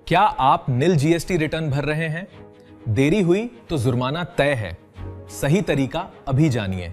क्या आप नील GST return भर रहे हैं? देरी हुई तो जुर्माना तय है। सही तरीका अभी जानिए।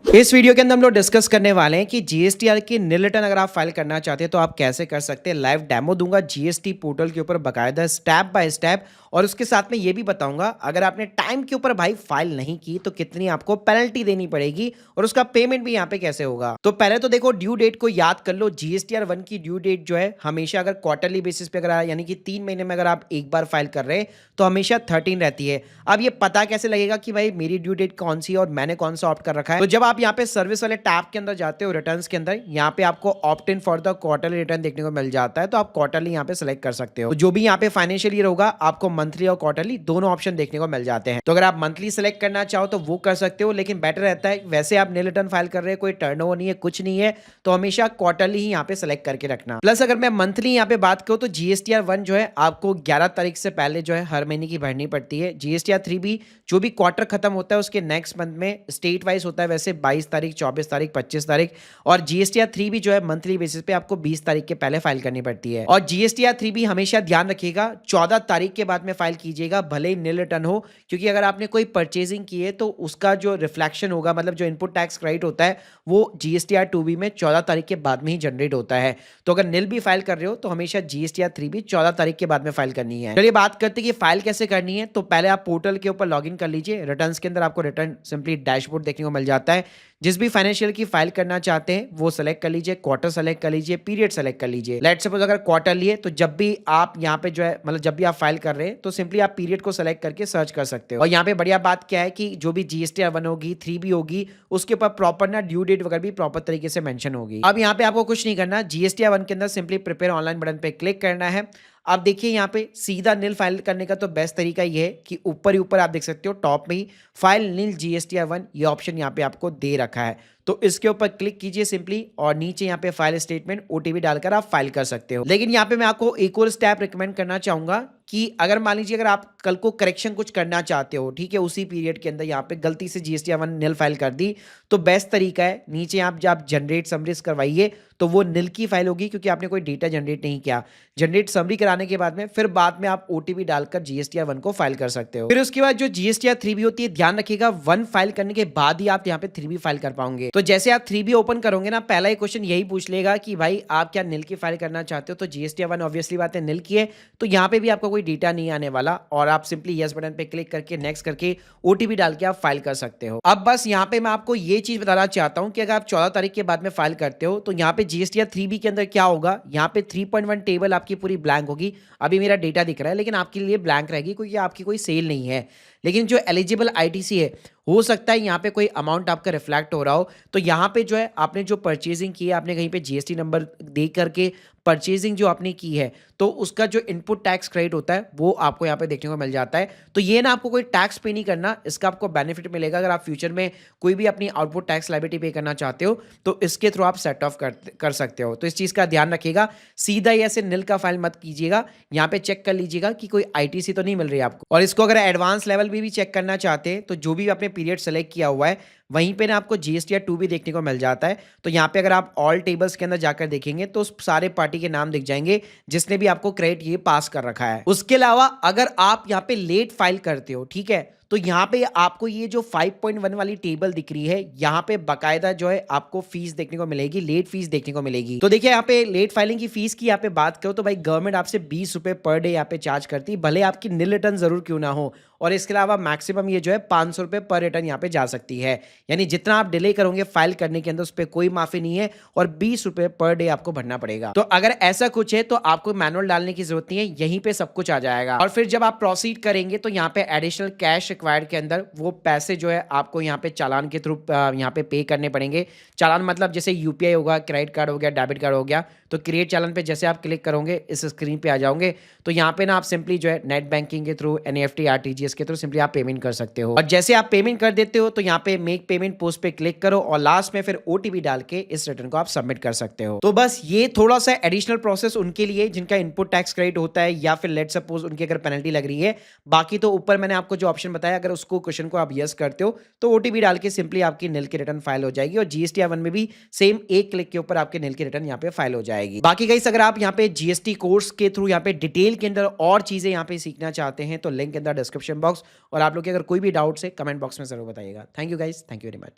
इस वीडियो के अंदर हम लोग डिस्कस करने वाले हैं कि जीएसटीआर की नील रिटर्न अगर आप फाइल करना चाहते हैं तो आप कैसे कर सकते हैं। लाइव डेमो दूंगा जीएसटी पोर्टल के ऊपर बकायदा स्टेप बाय स्टेप, और उसके साथ में ये भी बताऊंगा अगर आपने टाइम के ऊपर भाई फाइल नहीं की तो कितनी आपको पेनल्टी देनी पड़ेगी और उसका पेमेंट भी यहाँ पे कैसे होगा। तो पहले तो देखो ड्यू डेट को याद कर लो। जीएसटीआर 1 की ड्यू डेट जो है हमेशा अगर क्वार्टरली बेसिस पे अगर यानी कि 3 महीने में अगर आप एक बार फाइल कर रहे हैं तो हमेशा 13 रहती है। अब ये पता कैसे लगेगा कि भाई मेरी ड्यू डेट कौन सी है और मैंने कौन सा ऑप्ट कर रखा है। तो जब आप यहाँ पे सर्विस वाले टैब के अंदर जाते हो रिटर्न्स के अंदर, यहाँ पे आपको opt in for the quarterly return देखने को मिल जाता है, तो आप क्वार्टरली यहाँ पे सेलेक्ट कर सकते हो। तो जो भी यहाँ पे फाइनेंशियल ईयर होगा आपको मंथली और क्वार्टरली दोनों ऑप्शन देखने को मिल जाते हैं। तो अगर आप मंथली सेलेक्ट करना चाहो तो वो कर सकते हो, लेकिन बेटर रहता है वैसे आप नील रिटर्न फाइल कर रहे हैं, कोई टर्नओवर नहीं है, कुछ नहीं है, तो हमेशा क्वार्टरली ही यहाँ पे सेलेक्ट करके रखना। प्लस अगर मैं मंथली यहाँ पे बात करूँ तो जीएसटीआर 1 जो है आपको 11 तारीख से पहले जो है हर महीने की भरनी पड़ती है। जीएसटीआर 3 भी जो भी क्वार्टर खत्म होता है उसके नेक्स्ट मंथ में स्टेट वाइज होता है, वैसे 22 तारीख, 24 तारीख, 25 तारीख, और जीएसटीआर 3 भी जो है मंथली बेसिस पे आपको 20 तारीख के पहले फाइल करनी पड़ती है। और जीएसटीआर 3 भी हमेशा ध्यान रखिएगा 14 तारीख के बाद में फाइल कीजिएगा, भले ही नील रिटर्न हो, क्योंकि अगर आपने कोई परचेजिंग की है तो उसका जो रिफ्लेक्शन होगा, मतलब जो इनपुट टैक्स क्रेडिट होता है वो जीएसटीआर 2B में 14 तारीख के बाद में ही जनरेट होता है। तो अगर नील भी फाइल कर रहे हो तो हमेशा जीएसटीआर 3 भी 14 तारीख के बाद में फाइल करनी है। चलिए बात करते हैं कि फाइल कैसे करनी है। तो पहले आप पोर्टल के ऊपर लॉगिन कर लीजिए। रिटर्न्स के अंदर आपको रिटर्न सिंपली डैशबोर्ड देखने को मिल जाता है। जिस भी फाइनेंशियल की फाइल करना चाहते हैं वो सेलेक्ट कर लीजिए, क्वार्टर सेलेक्ट कर लीजिए, पीरियड सेलेक्ट कर लीजिए। लेट्स सपोज अगर क्वार्टर लिए तो जब भी आप यहाँ पे जो है मतलब जब भी आप फाइल कर रहे हैं तो सिंपली आप पीरियड को सेलेक्ट करके सर्च कर सकते हो। और यहाँ पे बढ़िया बात क्या है कि जो भी जीएसटीआर 1 होगी, 3 भी होगी, उसके ऊपर प्रॉपर ना ड्यू डेट वगैरह भी प्रॉपर तरीके से मेंशन होगी। अब यहाँ पे आपको कुछ नहीं करना, जीएसटीआर 1 के अंदर सिंपली प्रिपेयर ऑनलाइन बटन पे क्लिक करना है। आप देखिए यहाँ पे सीधा नील फाइल करने का तो बेस्ट तरीका ये है कि ऊपर ही ऊपर आप देख सकते हो टॉप में ही फाइल नील जीएसटीआर 1 ये ऑप्शन यहाँ पे आपको दे रखा है, तो इसके ऊपर क्लिक कीजिए सिंपली, और नीचे यहाँ पे फाइल स्टेटमेंट ओटीपी डालकर आप फाइल कर सकते हो। लेकिन यहाँ पे मैं आपको एक और स्टेप रिकमेंड करना चाहूंगा कि अगर मान लीजिए अगर आप कल को करेक्शन कुछ करना चाहते हो, ठीक है, उसी पीरियड के अंदर यहाँ पे गलती से जीएसटीआर 1 नील फाइल कर दी, तो बेस्ट तरीका है नीचे आप जब जनरेट समरीज करवाइए तो वो नील की फाइल होगी, क्योंकि आपने कोई डेटा जनरेट नहीं किया। जनरेट समरी कराने के बाद में फिर बाद में आप ओटीपी डालकर जीएसटीआर 1 को फाइल कर सकते हो। फिर उसके बाद जो जीएसटीआर 3 भी होती है, ध्यान रखिएगा 1 फाइल करने के बाद ही आप यहाँ पे 3 भी फाइल कर पाओगे। तो जैसे आप 3 भी ओपन करोगे ना, पहला ही क्वेश्चन यही पूछ लेगा कि भाई आप क्या नील की फाइल करना चाहते हो, तो जीएसटीआर 1 ऑब्वियसली बात है नील की है, तो यहाँ पे भी आपका कोई डेटा नहीं आने वाला, और आप सिंपली यस बटन पे क्लिक करके नेक्स्ट करके ओटीपी डाल के आप फाइल कर सकते हो। अब बस यहाँ पे मैं आपको ये चीज बताना चाहता हूँ कि अगर आप 14 तारीख के बाद में फाइल करते हो तो यहाँ पे जीएसटीआर 3B के अंदर क्या होगा, यहाँ पे 3.1 टेबल आपकी पूरी ब्लैंक होगी। अभी मेरा डेटा दिख रहा है लेकिन आपके लिए ब्लैंक रहेगी क्योंकि आपकी कोई सेल नहीं है। लेकिन जो एलिजिबल आईटीसी है, हो सकता है यहाँ पे कोई अमाउंट आपका रिफ्लेक्ट हो रहा हो, तो यहाँ पे जो है आपने जो परचेजिंग की है, आपने कहीं पे जीएसटी नंबर दे करके परचेजिंग जो आपने की है, तो उसका जो इनपुट टैक्स क्रेडिट होता है वो आपको यहाँ पे देखने को मिल जाता है। तो ये ना आपको कोई टैक्स पे नहीं करना, इसका आपको बेनिफिट मिलेगा अगर आप फ्यूचर में कोई भी अपनी आउटपुट टैक्स लायबिलिटी पे करना चाहते हो तो इसके थ्रू आप सेट ऑफ कर सकते हो। तो इस चीज़ का ध्यान रखिएगा, सीधा ही ऐसे नील का फाइल मत कीजिएगा, यहाँ पे चेक कर लीजिएगा कि कोई आईटीसी तो नहीं मिल रही है आपको। और इसको अगर एडवांस लेवल भी चेक करना चाहते हैं तो जो भी आपने पीरियड सेलेक्ट किया हुआ है वहीं पे ना आपको जीएसटीआर 2 भी देखने को मिल जाता है। तो यहाँ पे अगर आप ऑल टेबल्स के अंदर जाकर देखेंगे तो उस सारे पार्टी के नाम दिख जाएंगे जिसने भी आपको क्रेडिट ये पास कर रखा है। उसके अलावा अगर आप यहाँ पे लेट फाइल करते हो, ठीक है, तो यहाँ पे आपको ये जो 5.1 वाली टेबल दिख रही है, यहाँ पे बकायदा जो है आपको फीस देखने को मिलेगी, लेट फीस देखने को मिलेगी। तो देखिए यहाँ पे लेट फाइलिंग की फीस की यहाँ पे बात करो तो भाई गवर्नमेंट आपसे 20 रुपए पर डे यहाँ पे चार्ज करती है, भले आपकी नील रिटर्न जरूर क्यों ना हो। और इसके अलावा मैक्सिमम ये जो है 500 रुपए पर रिटर्न यहाँ पे जा सकती है, यानी जितना आप डिले करोगे फाइल करने के अंदर उस पर कोई माफी नहीं है, और 20 रुपए पर डे आपको भरना पड़ेगा। तो अगर ऐसा कुछ है तो आपको मैनुअल डालने की जरूरत नहीं है, यहीं पे सब कुछ आ जाएगा। और फिर जब आप प्रोसीड करेंगे तो यहाँ पे एडिशनल कैश रिक्वायर्ड के अंदर वो पैसे जो है आपको यहाँ पे चालान के थ्रू यहाँ पे करने पड़ेंगे। चालान मतलब जैसे यूपीआई होगा, क्रेडिट कार्ड हो गया, डेबिट कार्ड हो गया, तो क्रिएट चालान पे जैसे आप क्लिक करोगे इस स्क्रीन पे आ जाओगे, तो यहाँ पे ना आप सिंपली जो है नेट बैंकिंग के थ्रू, एनईएफटी, आरटीजीएस के थ्रू सिंपली आप पेमेंट कर सकते हो। और जैसे आप पेमेंट कर देते हो तो यहाँ पे मेक पेमेंट पोस्ट पे क्लिक करो और लास्ट में फिर ओटीपी डाल के इस रिटर्न को आप सबमिट कर सकते हो। तो बस ये थोड़ा सा एडिशनल प्रोसेस उनके लिए जिनका इनपुट टैक्स क्रेडिट होता है या फिर लेट सपोज उनकी अगर पेनल्टी लग रही है। बाकी तो ऊपर मैंने आपको जो ऑप्शन बताया, अगर उसको क्वेश्चन को आप यस करते हो तो ओटीपी डाल के सिंपली आपकी नील की रिटर्न फाइल हो जाएगी। और जीएसटीआर 1 में भी सेम एक क्लिक के ऊपर आपके नील की रिटर्न यहाँ पे फाइल हो जाएगी। जाएगी। बाकी गाइस अगर आप यहाँ पे जीएसटी कोर्स के थ्रू यहाँ पे डिटेल के अंदर और चीजें यहाँ पे सीखना चाहते हैं तो link in the description box, और आप लोग के अगर कोई भी डाउट्स है कमेंट बॉक्स में जरूर बताइएगा। Thank you guys, thank you very much.